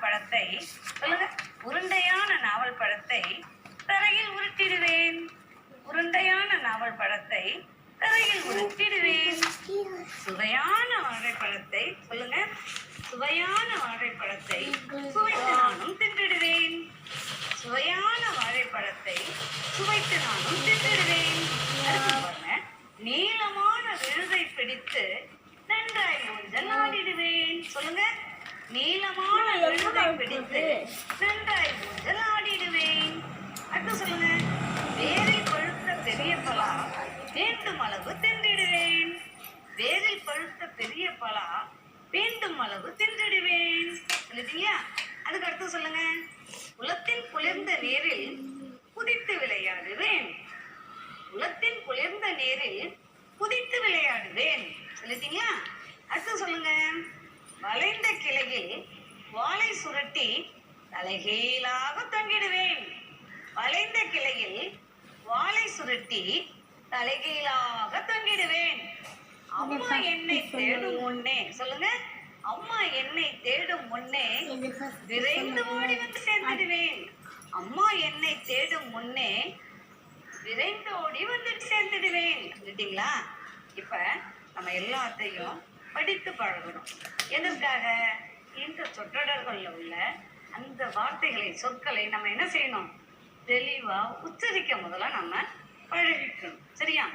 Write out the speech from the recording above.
பழத்தை சொல்லுங்க. உருண்டையான நாவல் பழத்தை தரையில் உருட்டிடுவேன். உருண்டையான நாவல் பழத்தை தரையில் உருட்டிடுவேன். சுவையான வாழைப்பழத்தை சொல்லுங்க. சுவையான வாழைப்பழத்தை சுவைத்து நானும் தின்றிடுவேன். சுவையான வாழைப்பழத்தை சுவைத்து நானும் தின்றிடுவேன். நீளமான விழுதை பிடித்து நன்றாய் ஊஞ்சல் ஆடிடுவேன். சொல்லுங்க. நீளமான விழுதை பிடித்து நன்றாய் ஊஞ்சல் ஆடிடுவேன். அடுத்து சொல்லுங்க. வேரில் பழுத்த பெரிய பலா வேண்டும் அளவு தின்றிடுவேன். வேரில் பழுத்த பெரிய பலா வேண்டும் அளவு தின்றிடுவேன். சொல்லிட்டீங்களா? அதுக்கு அடுத்து சொல்லுங்க. உலத்தின் குளிர்ந்த நீரில் குதித்து விளையாடுவேன். உலத்தின் குளிர்ந்த நீரில் குதித்து விளையாடுவேன். சொல்லிட்டீங்களா? அடுத்து சொல்லுங்க. வளைந்த கிளையில் வாழை சுருட்டி தலைகீழாக தொங்கிடுவேன். வளைந்த கிளையில் வாழை சுருட்டி தலைகீழாக தொங்கிடுவேன். அம்மா என்னை தேடும் முன்னே சொல்லுங்க. அம்மா என்னை தேடும் முன்னே விரைந்து ஓடி வந்து சேர்ந்துடுவேன். அம்மா என்னை தேடும் முன்னே விரைந்து ஓடி வந்துட்டு சேர்ந்துடுவேன். சொல்லிட்டீங்களா? இப்ப நம்ம எல்லாத்தையும் படித்து பழகணும். எதற்காக? இந்த சொற்றொடர்கள்ல உள்ள அந்த வார்த்தைகளை சொற்களை நம்ம என்ன செய்யணும்? தெளிவா உச்சரிக்க முதல்ல நம்ம பழகிக்கணும். சரியா?